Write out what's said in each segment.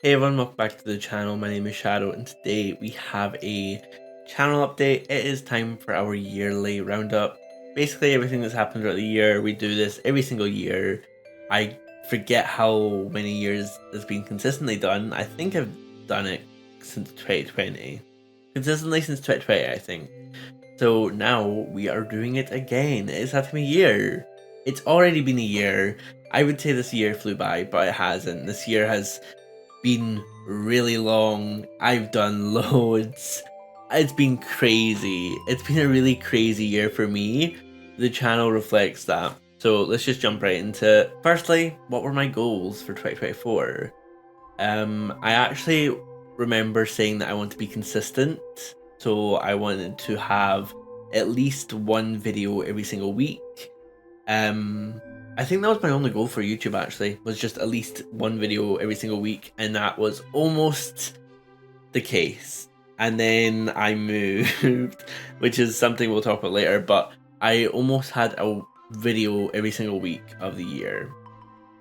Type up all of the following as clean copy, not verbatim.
Hey everyone, welcome back to the channel. My name is Shadow and today we have a channel update. It is time for our yearly roundup. Basically everything that's happened throughout the year. We do this every single year. I forget how many years it's been consistently done. I think I've done it since 2020. Consistently since 2020, I think. So now we are doing it again. It's that time of year. It's already been a year. I would say this year flew by, but it hasn't. This year has been really long. I've done loads. It's been crazy. It's been a really crazy year for me. The channel reflects that. So let's just jump right into it. Firstly, what were my goals for 2024? I actually remember saying that I want to be consistent. So I wanted to have at least one video every single week. I think that was my only goal for YouTube actually, was just at least one video every single week, and that was almost the case. And then I moved, which is something we'll talk about later, but I almost had a video every single week of the year,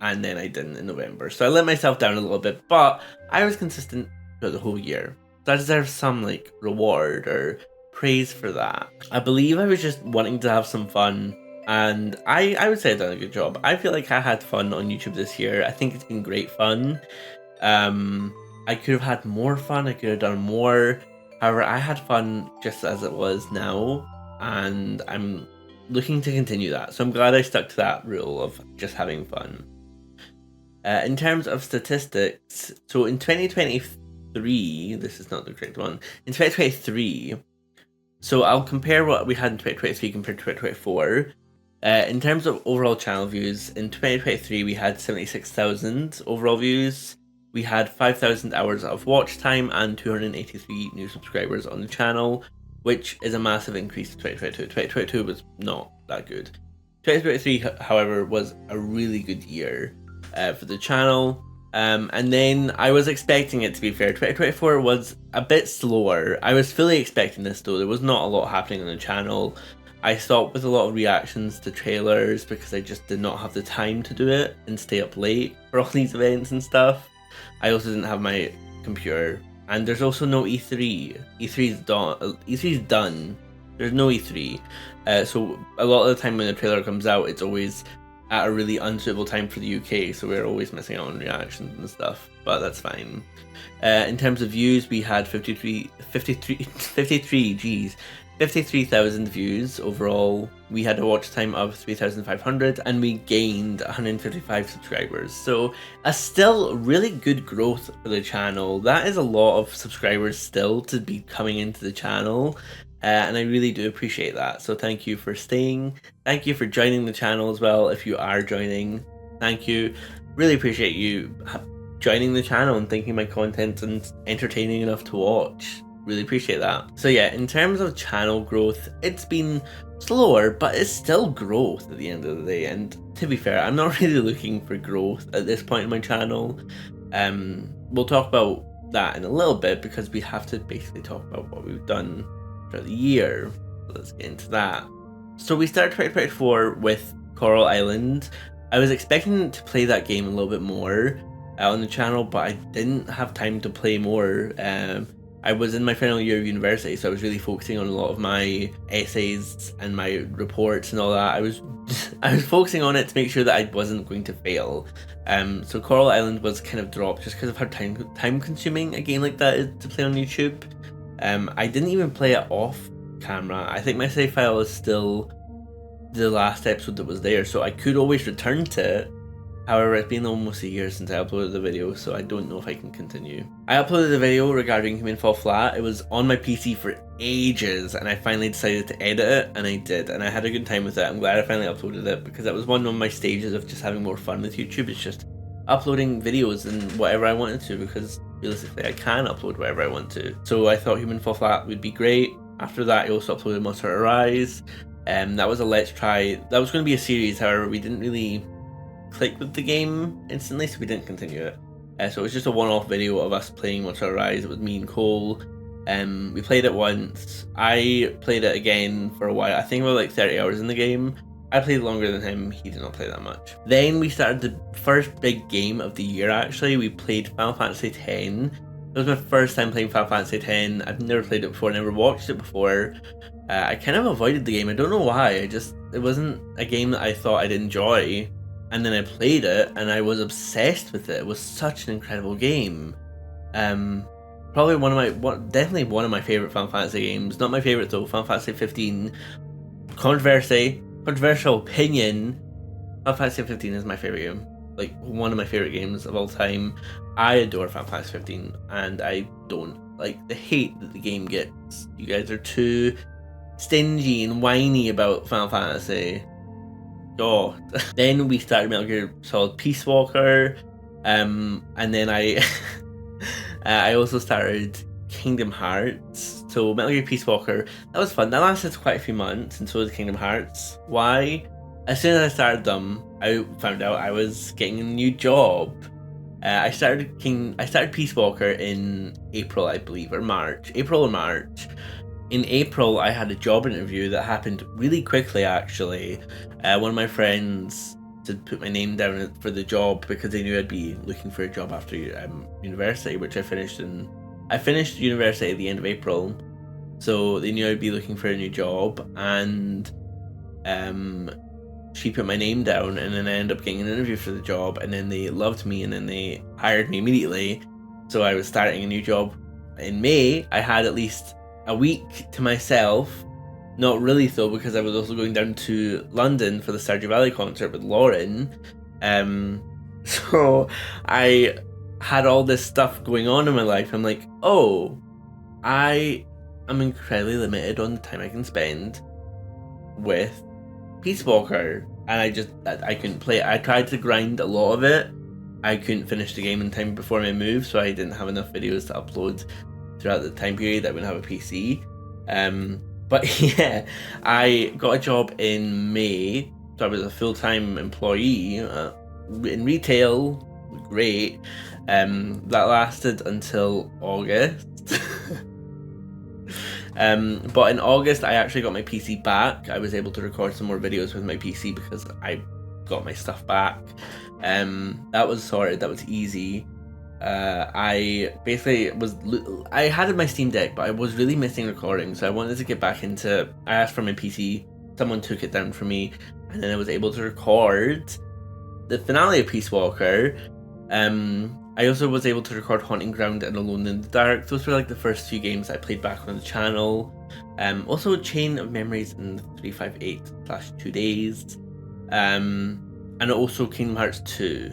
and then I didn't in November. So I let myself down a little bit, but I was consistent throughout the whole year. So I deserve some like reward or praise for that. I believe I was just wanting to have some fun, and I would say I've done a good job. I feel like I had fun on YouTube this year. I think it's been great fun. I could have had more fun. I could have done more. However, I had fun just as it was now, and I'm looking to continue that. So I'm glad I stuck to that rule of just having fun. In terms of statistics, so in 2023, this is not the correct one. In 2023, so I'll compare what we had in 2023 compared to 2024. In terms of overall channel views, in 2023 we had 76,000 overall views. We had 5,000 hours of watch time and 283 new subscribers on the channel, which is a massive increase to 2022. 2022 was not that good. 2023, however, was a really good year for the channel. And then I was expecting it, to be fair. 2024 was a bit slower. I was fully expecting this though. There was not a lot happening on the channel. I stopped with a lot of reactions to trailers because I just did not have the time to do it and stay up late for all these events and stuff. I also didn't have my computer, and there's also no E3. E3's done. There's no E3. So a lot of the time when the trailer comes out, it's always at a really unsuitable time for the UK, so we're always missing out on reactions and stuff, but that's fine. In terms of views, we had 53,000 views overall. We had a watch time of 3,500 and we gained 155 subscribers. So a still really good growth for the channel. That is a lot of subscribers still to be coming into the channel. And I really do appreciate that. So thank you for staying. Thank you for joining the channel as well. If you are joining, thank you. Really appreciate you joining the channel and thinking my content and entertaining enough to watch. Really appreciate that. So yeah, in terms of channel growth, it's been slower, but it's still growth at the end of the day. And to be fair, I'm not really looking for growth at this point in my channel. We'll talk about that in a little bit because we have to basically talk about what we've done throughout the year. So let's get into that. So we started 2024 with Coral Island. I was expecting to play that game a little bit more on the channel, but I didn't have time to play more. I was in my final year of university, so I was really focusing on a lot of my essays and my reports and all that. I was focusing on it to make sure that I wasn't going to fail. So Coral Island was kind of dropped just because of how time consuming a game like that is to play on YouTube. I didn't even play it off camera. I think my save file is still the last episode that was there, so I could always return to it. However, it's been almost a year since I uploaded the video, so I don't know if I can continue. I uploaded the video regarding Human Fall Flat. It was on my PC for ages, and I finally decided to edit it, and I did, and I had a good time with it. I'm glad I finally uploaded it, because that was one of my stages of just having more fun with YouTube. It's just uploading videos and whatever I wanted to, because realistically I can upload whatever I want to. So I thought Human Fall Flat would be great. After that, I also uploaded Monster Hunter Rise. That was a let's try. That was going to be a series, however, we didn't really click with the game instantly, so we didn't continue it. So it was just a one-off video of us playing Monster Hunter Rise. It was me and Cole. We played it once. I played it again for a while. I think we were like 30 hours in the game. I played longer than him, he did not play that much. Then we started the first big game of the year actually. We played Final Fantasy X. It was my first time playing Final Fantasy X. I've never played it before, never watched it before. I kind of avoided the game, I don't know why, it wasn't a game that I thought I'd enjoy. And then I played it and I was obsessed with it. It was such an incredible game. Probably definitely one of my favorite Final Fantasy games. Not my favorite though, Final Fantasy 15. Controversial opinion, Final Fantasy 15 is my favorite game. Like, one of my favorite games of all time. I adore Final Fantasy 15, and I don't like the hate that the game gets. You guys are too stingy and whiny about Final Fantasy. God. Then we started Metal Gear Solid Peace Walker, and then I I also started Kingdom Hearts. So Metal Gear Peace Walker, that was fun. That lasted quite a few months, and so did Kingdom Hearts. Why? As soon as I started them, I found out I was getting a new job. I started Peace Walker in April, I believe, or March. April or March. In April, I had a job interview that happened really quickly, actually. One of my friends did put my name down for the job because they knew I'd be looking for a job after university, which I finished university at the end of April. So they knew I'd be looking for a new job, and she put my name down, and then I ended up getting an interview for the job, and then they loved me, and then they hired me immediately. So I was starting a new job in May. I had at least a week to myself. Not really though, because I was also going down to London for the Stardew Valley concert with Lauren. So I had all this stuff going on in my life. I'm like, oh, I am incredibly limited on the time I can spend with Peace Walker, and I couldn't play it. I tried to grind a lot of it. I couldn't finish the game in time before my move, so I didn't have enough videos to upload throughout the time period. I wouldn't have a PC. But yeah, I got a job in May, so I was a full-time employee in retail. Great. That lasted until August. But in August, I actually got my PC back. I was able to record some more videos with my PC because I got my stuff back. That was sorted. That was easy. I had my Steam Deck, but I was really missing recording, so I wanted to get back into. I asked for my PC. Someone took it down for me, and then I was able to record the finale of Peace Walker. I also was able to record Haunting Ground and Alone in the Dark. Those were like the first few games I played back on the channel. Also Chain of Memories in 358/2 Days. And also Kingdom Hearts 2.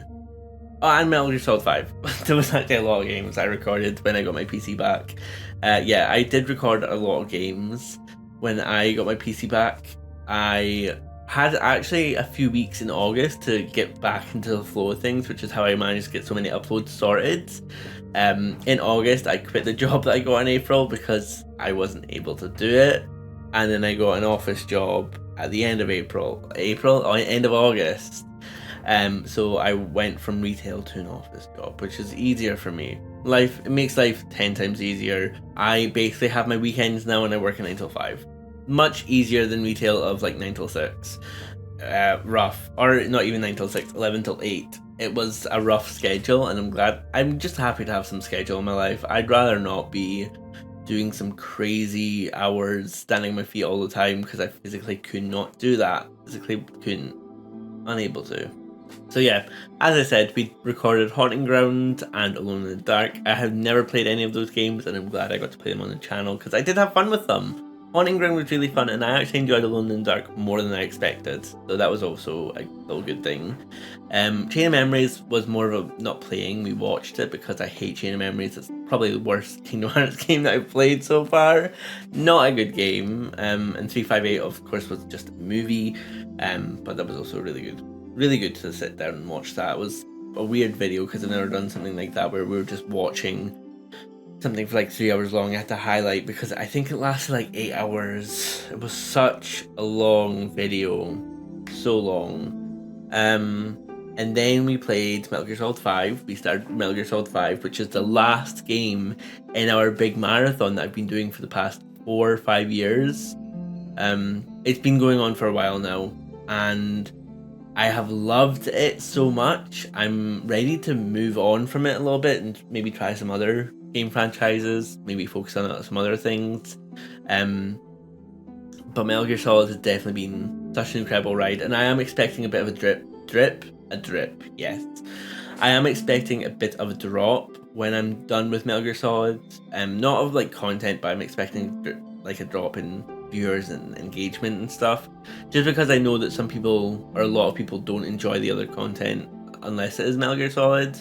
Oh, and Metal Gear Solid 5. There was actually a lot of games I recorded when I got my PC back. Yeah, I did record a lot of games when I got my PC back. I had actually a few weeks in August to get back into the flow of things, which is how I managed to get so many uploads sorted. In August, I quit the job that I got in April because I wasn't able to do it. And then I got an office job at the end of end of August. So I went from retail to an office job, which is easier for me. It makes life 10 times easier. I basically have my weekends now and I work a 9 till 5. Much easier than retail of like 9 till 6. Rough. Or not even 9 till 6, 11 till 8. It was a rough schedule, and I'm just happy to have some schedule in my life. I'd rather not be doing some crazy hours, standing on my feet all the time, because I physically could not do that. Unable to. So yeah, as I said, we recorded Haunting Ground and Alone in the Dark. I have never played any of those games, and I'm glad I got to play them on the channel because I did have fun with them. Haunting Ground was really fun, and I actually enjoyed Alone in the Dark more than I expected, so that was also a little good thing. Chain of Memories was more of a not playing, we watched it because I hate Chain of Memories. It's probably the worst Kingdom Hearts game that I've played so far. Not a good game, and 358 of course was just a movie, but that was also really good. Really good to sit down and watch that. It was a weird video because I've never done something like that where we were just watching something for like 3 hours long. I had to highlight because I think it lasted like 8 hours. It was such a long video. So long. And then we played Metal Gear Solid 5. We started Metal Gear Solid 5, which is the last game in our big marathon that I've been doing for the past 4 or 5 years. It's been going on for a while now. and I have loved it so much. I'm ready to move on from it a little bit and maybe try some other game franchises, maybe focus on some other things. But Metal Gear Solid has definitely been such an incredible ride, and I am expecting a bit of a drip, yes. I am expecting a bit of a drop when I'm done with Metal Gear Solid. Not of like content, but I'm expecting like a drop in viewers and engagement and stuff. Just because I know that some people, or a lot of people, don't enjoy the other content unless it is Metal Gear Solid.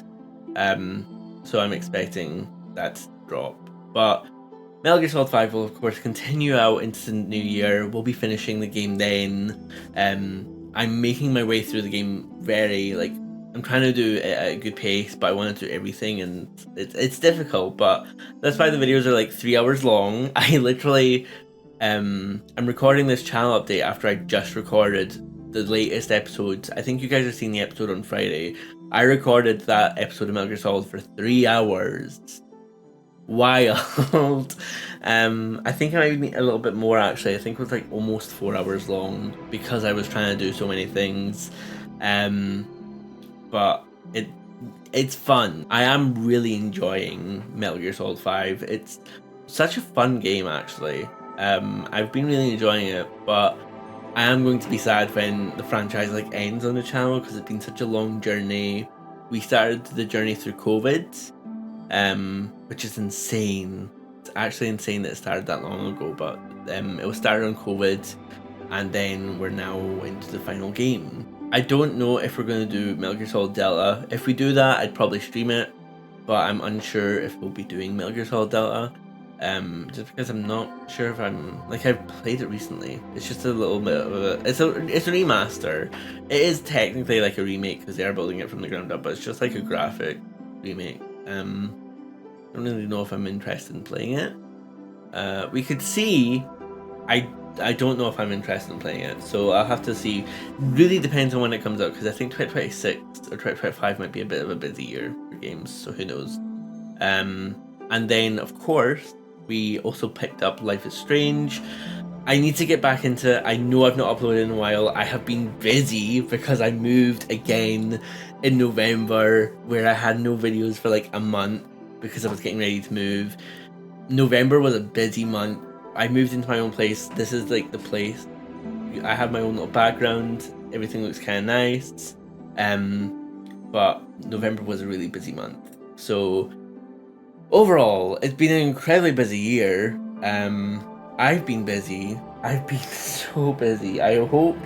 So I'm expecting that to drop. But Metal Gear Solid 5 will of course continue out into the new year. We'll be finishing the game then. I'm making my way through the game I'm trying to do it at a good pace, but I want to do everything, and it's difficult, but that's why the videos are like 3 hours long. I literally, I'm recording this channel update after I just recorded the latest episodes. I think you guys are seeing the episode on Friday. I recorded that episode of Metal Gear Solid for 3 hours. Wild. I think it might be a little bit more actually. I think it was like almost 4 hours long because I was trying to do so many things. But it's fun. I am really enjoying Metal Gear Solid 5. It's such a fun game actually. I've been really enjoying it, but I am going to be sad when the franchise like ends on the channel because it's been such a long journey. We started the journey through COVID. Which is insane. It's actually insane that it started that long ago, but it was started on COVID, and then we're now into the final game. I don't know if we're going to do Metal Gear Solid Delta. If we do that, I'd probably stream it, but I'm unsure if we'll be doing Metal Gear Solid Delta. Just because I'm not sure if I've played it recently. It's just a little bit of it's a remaster. It is technically like a remake because they are building it from the ground up, but it's just like a graphic remake. I don't really know if I'm interested in playing it. We could see. I don't know if I'm interested in playing it, so I'll have to see. Really depends on when it comes out, because I think 2026 or 2025 might be a bit of a busy year for games, so who knows. And then, of course, we also picked up Life is Strange. I need to get back into it. I know I've not uploaded in a while. I have been busy because I moved again in November, where I had no videos for like a month because I was getting ready to move. November was a busy month. I moved into my own place. This is like the place. I have my own little background. Everything looks kind of nice. But November was a really busy month. So overall, it's been an incredibly busy year. I've been busy. I've been so busy. I hope.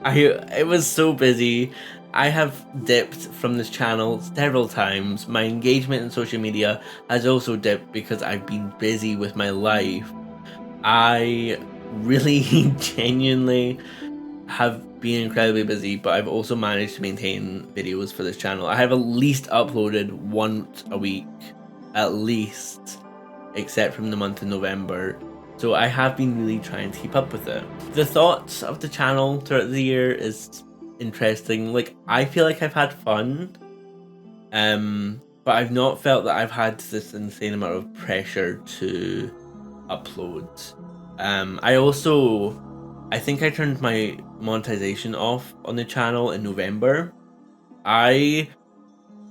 It was so busy. I have dipped from this channel several times. My engagement in social media has also dipped because I've been busy with my life. I really genuinely have been incredibly busy, but I've also managed to maintain videos for this channel. I have at least uploaded once a week, at least, except from the month of November. So I have been really trying to keep up with it. The thoughts of the channel throughout the year is interesting. Like, I feel like I've had fun, but I've not felt that I've had this insane amount of pressure to upload. I think I turned my monetization off on the channel in November. I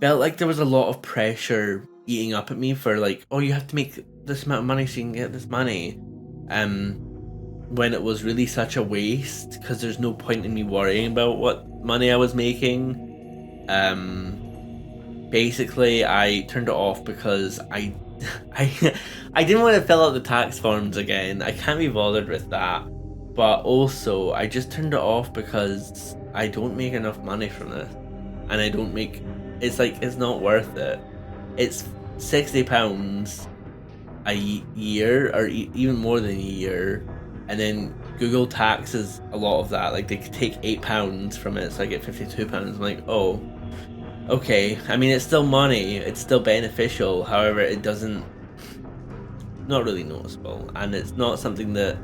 felt like there was a lot of pressure eating up at me for like, oh, you have to make this amount of money so you can get this money. When it was really such a waste, because there's no point in me worrying about what money I was making. Basically, I turned it off because I didn't want to fill out the tax forms again. I can't be bothered with that. But also, I just turned it off because I don't make enough money from this, and I don't make. It's like, it's not worth it. It's £60 a year, or even more than a year. And then Google taxes a lot of that. Like, they could take £8 from it, so I get £52. I'm like, oh, okay. I mean, it's still money. It's still beneficial. However, it doesn't. Not really noticeable, and it's not something that.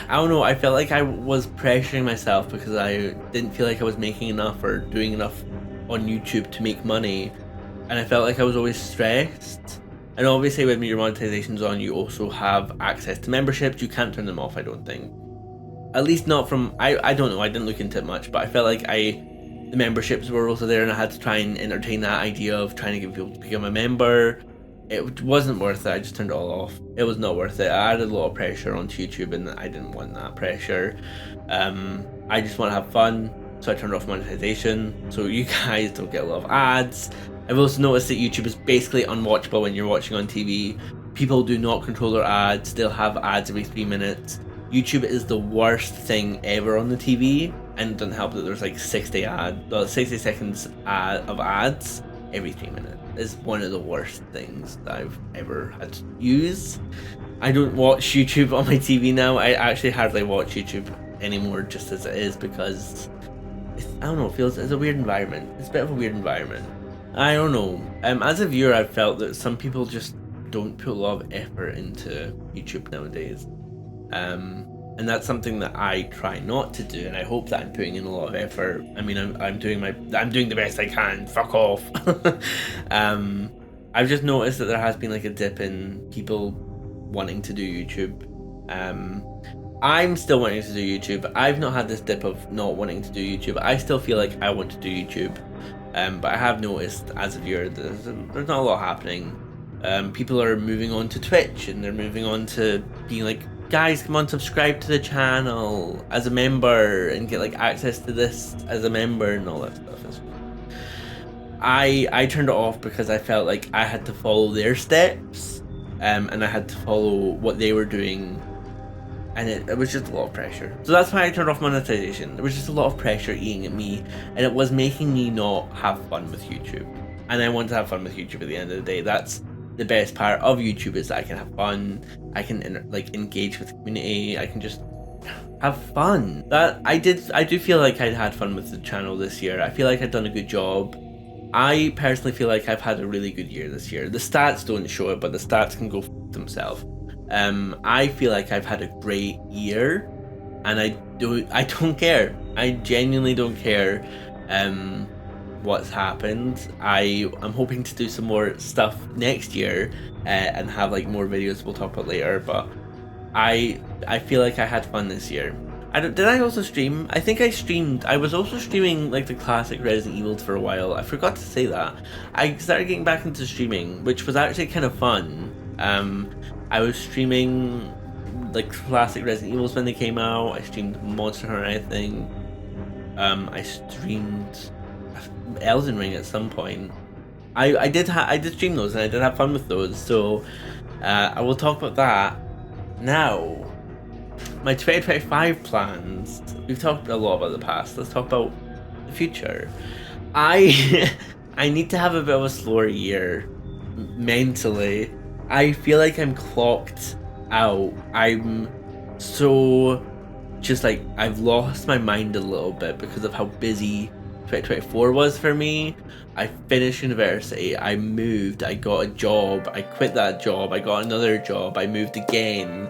I don't know. I felt like I was pressuring myself because I didn't feel like I was making enough or doing enough on YouTube to make money, and I felt like I was always stressed. And obviously, when your monetization's on, you also have access to memberships. You can't turn them off, I don't think. at least not from, I don't know, I didn't look into it much, but I felt like the memberships were also there, and I had to try and entertain that idea of trying to get people to become a member. It wasn't worth it. I just turned it all off. It was not worth it. I added a lot of pressure onto YouTube, and I didn't want that pressure. I just want to have fun, so I turned off monetization, so you guys don't get a lot of ads. I've also noticed that YouTube is basically unwatchable when you're watching on TV. People do not control their ads. They'll have ads every 3 minutes. YouTube is the worst thing ever on the TV, and it doesn't help that there's like 60 seconds of ads every 3 minutes. It's one of the worst things that I've ever had to use. I don't watch YouTube on my TV now. I actually hardly watch YouTube anymore, just as it is, because I don't know, it feels, it's a weird environment. It's a bit of a weird environment. I don't know. As a viewer, I've felt that some people just don't put a lot of effort into YouTube nowadays. And that's something that I try not to do, and I hope that I'm putting in a lot of effort. I mean, I'm doing the best I can. Fuck off. I've just noticed that there has been like a dip in people wanting to do YouTube. I'm still wanting to do YouTube. I've not had this dip of not wanting to do YouTube. I still feel like I want to do YouTube. But I have noticed as a viewer there's not a lot happening. People are moving on to Twitch, and they're moving on to being like, guys, come on, subscribe to the channel as a member and get like access to this as a member and all that stuff. I turned it off because I felt like I had to follow their steps, and I had to follow what they were doing, and it was just a lot of pressure. So that's why I turned off monetization. There was just a lot of pressure eating at me, and it was making me not have fun with YouTube. And I want to have fun with YouTube at the end of the day. That's the best part of YouTube, is that I can have fun. I can like engage with the community. I can just have fun. I do feel like I'd had fun with the channel this year. I feel like I've done a good job. I personally feel like I've had a really good year this year. The stats don't show it, but the stats can go f themselves. I feel like I've had a great year, and I don't care. I genuinely don't care what's happened. I'm hoping to do some more stuff next year and have like more videos we'll talk about later, but I feel like I had fun this year. Did I also stream? I think I streamed. I was also streaming like the classic Resident Evil for a while. I forgot to say that. I started getting back into streaming, which was actually kind of fun. I was streaming like classic Resident Evils when they came out. I streamed Monster Hunter, I think. I streamed Elden Ring at some point. I did stream those, and I did have fun with those. So I will talk about that now. My 2025 plans. We've talked a lot about the past. Let's talk about the future. I need to have a bit of a slower year mentally. I feel like I'm clocked out. I'm so just like, I've lost my mind a little bit because of how busy 2024 was for me. I finished university, I moved, I got a job, I quit that job, I got another job, I moved again.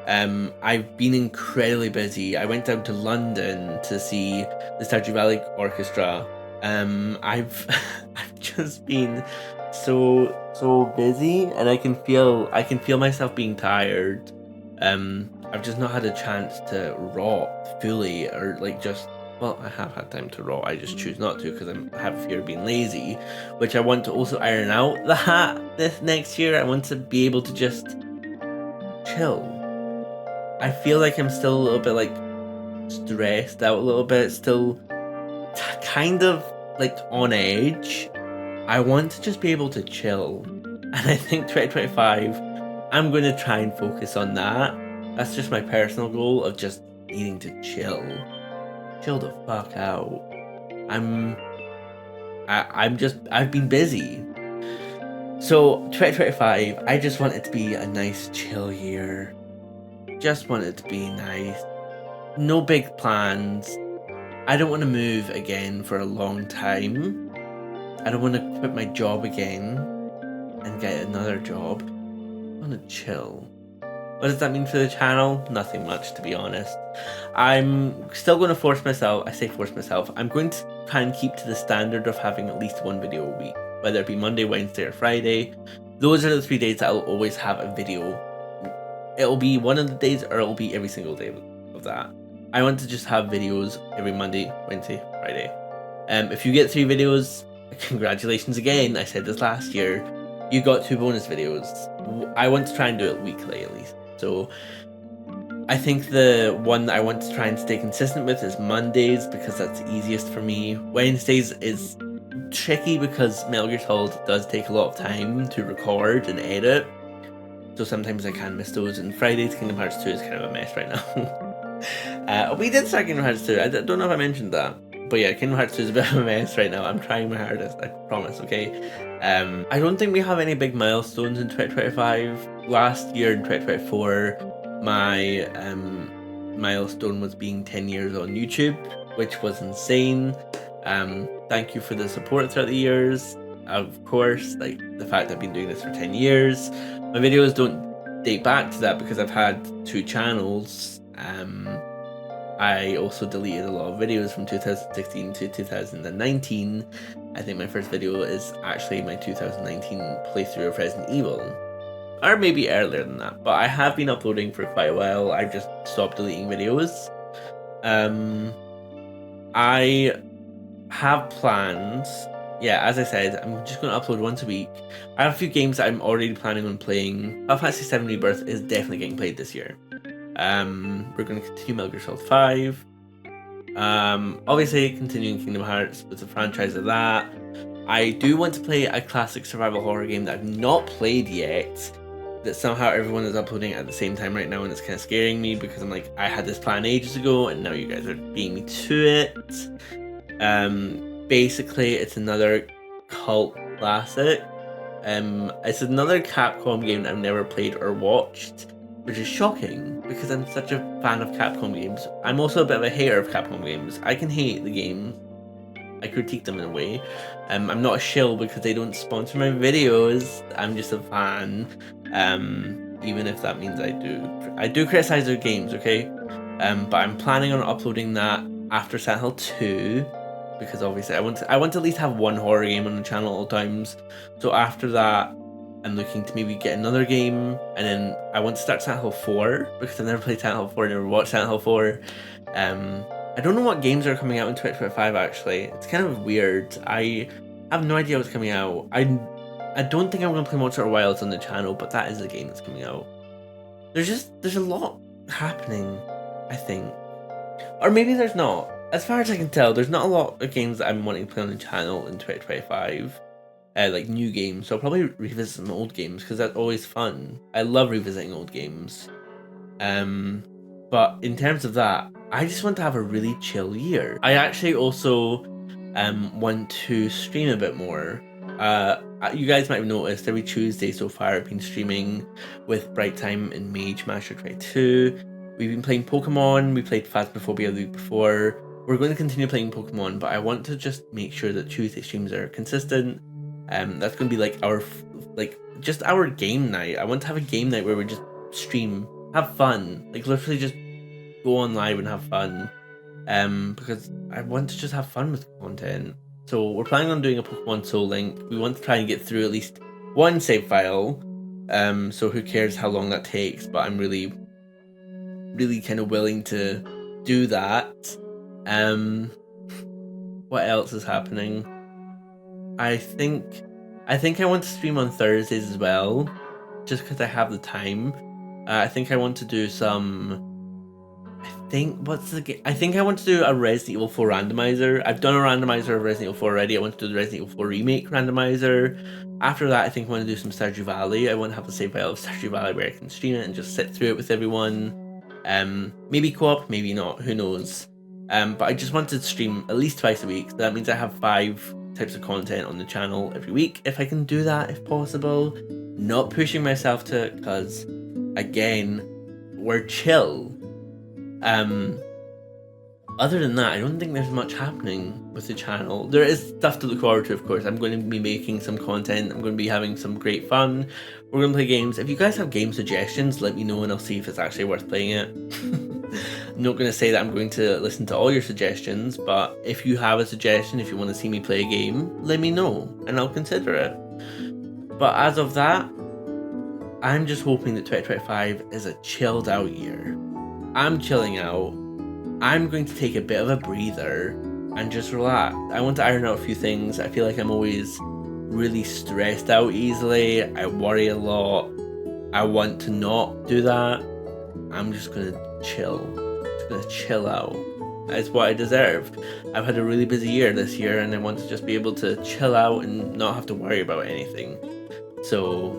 I've been incredibly busy. I went down to London to see the Stardew Valley Orchestra. I've just been so busy, and I can feel myself being tired. I've just not had a chance to rot fully, or like just, well, I have had time to rot. I just choose not to because I have a fear of being lazy, which I want to also iron out this next year. I want to be able to just chill. I feel like I'm still a little bit like stressed out a little bit, still kind of like on edge. I want to just be able to chill, and I think 2025 I'm going to try and focus on that. That's just my personal goal of just needing to chill the fuck out. I've been busy. So 2025, I just want it to be a nice chill year. Just want it to be nice. No big plans. I don't want to move again for a long time. I don't want to quit my job again and get another job. I want to chill. What does that mean for the channel? Nothing much, to be honest. I'm still going to force myself. I say force myself. I'm going to try and keep to the standard of having at least one video a week, whether it be Monday, Wednesday, or Friday. Those are the 3 days that I'll always have a video. It'll be one of the days, or it'll be every single day of that. I want to just have videos every Monday, Wednesday, Friday. If you get 3 videos, congratulations again. I said this last year. You got 2 bonus videos. I want to try and do it weekly at least. So I think the one that I want to try and stay consistent with is Mondays, because that's easiest for me. Wednesdays is tricky because Metal Gear Solid does take a lot of time to record and edit. So sometimes I can miss those, and Fridays Kingdom Hearts 2 is kind of a mess right now. We did start Kingdom Hearts 2, I don't know if I mentioned that. But yeah, Kingdom Hearts 2 is a bit of a mess right now. I'm trying my hardest, I promise, okay? I don't think we have any big milestones in 2025. Last year in 2024, my milestone was being 10 years on YouTube, which was insane. Thank you for the support throughout the years. Of course, like the fact I've been doing this for 10 years. My videos don't date back to that because I've had 2 channels. I also deleted a lot of videos from 2016 to 2019. I think my first video is actually my 2019 playthrough of Resident Evil. Or maybe earlier than that, but I have been uploading for quite a while. I've just stopped deleting videos. I have plans. Yeah, as I said, I'm just going to upload once a week. I have a few games that I'm already planning on playing. Final Fantasy VII Rebirth is definitely getting played this year. We're going to continue Metal Gear Solid 5. Obviously, continuing Kingdom Hearts with the franchise of that. I do want to play a classic survival horror game that I've not played yet, that somehow everyone is uploading at the same time right now, and it's kind of scaring me because I'm like, I had this plan ages ago, and now you guys are beating me to it. Basically, it's another cult classic. It's another Capcom game that I've never played or watched, which is shocking because I'm such a fan of Capcom games. I'm also a bit of a hater of Capcom games. I can hate the game. I critique them in a way. I'm not a shill because they don't sponsor my videos. I'm just a fan. Even if that means I do criticize their games, okay? But I'm planning on uploading that after Silent Hill 2. Because obviously I want to at least have one horror game on the channel at all times. So after that, I'm looking to maybe get another game, and then I want to start Silent Hill 4 because I've never played Silent Hill 4, never watched Silent Hill 4. I don't know what games are coming out in 2025 actually. It's kind of weird. I have no idea what's coming out. I don't think I'm going to play Monster Wilds on the channel, but that is a game that's coming out. There's a lot happening, I think. Or maybe there's not. As far as I can tell, there's not a lot of games that I'm wanting to play on the channel in 2025. Like new games. So I'll probably revisit some old games because that's always fun. I love revisiting old games. But in terms of that, I just want to have a really chill year. I actually also want to stream a bit more. You guys might have noticed every Tuesday so far I've been streaming with Bright Time and Mage Master Try 2. We've been playing Pokemon. We played Phasmophobia the week before. We're going to continue playing Pokemon, but I want to just make sure that Tuesday streams are consistent. That's going to be like just our game night. I want to have a game night where we just stream, have fun, like literally just go on live and have fun. Because I want to just have fun with content. So we're planning on doing a Pokemon Soul Link. We want to try and get through at least one save file. So who cares how long that takes? But I'm really kind of willing to do that. What else is happening? I think I want to stream on Thursdays as well, just because I have the time. I think I want to do some. I think I want to do a Resident Evil 4 randomizer. I've done a randomizer of Resident Evil 4 already. I want to do the Resident Evil 4 remake randomizer. After that, I think I want to do some Stardew Valley. I want to have the save file of Stardew Valley where I can stream it and just sit through it with everyone. Maybe co-op, maybe not. Who knows? But I just want to stream at least twice a week. So that means I have 5 types of content on the channel every week. If I can do that, if possible. Not pushing myself to it because, again, we're chill. Other than that, I don't think there's much happening with the channel. There is stuff to look forward to, of course. I'm going to be making some content. I'm going to be having some great fun. We're going to play games. If you guys have game suggestions, let me know and I'll see if it's actually worth playing it. I'm not going to say that I'm going to listen to all your suggestions, but if you have a suggestion, if you want to see me play a game, let me know and I'll consider it. But as of that, I'm just hoping that 2025 is a chilled out year. I'm chilling out. I'm going to take a bit of a breather and just relax. I want to iron out a few things. I feel like I'm always really stressed out easily. I worry a lot. I want to not do that. I'm just gonna chill. Just gonna chill out. It's what I deserve. I've had a really busy year this year, and I want to just be able to chill out and not have to worry about anything. So,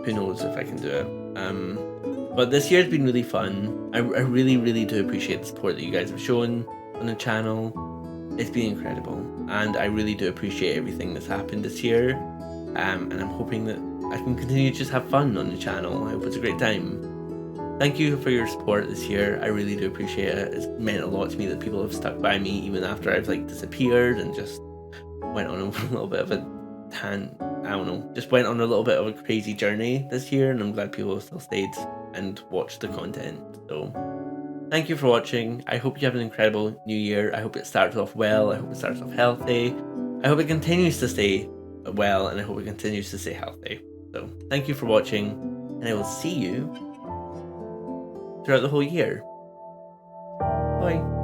who knows if I can do it. But this year's been really fun. I really, really do appreciate the support that you guys have shown on the channel. It's been incredible, and I really do appreciate everything that's happened this year. And I'm hoping that I can continue to just have fun on the channel. I hope it's a great time. Thank you for your support this year. I really do appreciate it. It's meant a lot to me that people have stuck by me even after I've like disappeared and just went on a little bit of a just went on a little bit of a crazy journey this year, and I'm glad people have still stayed and watched the content. So thank you for watching. I hope you have an incredible new year. I hope it starts off well. I hope it starts off healthy. I hope it continues to stay well, and I hope it continues to stay healthy. So thank you for watching, and I will see you throughout the whole year. Bye.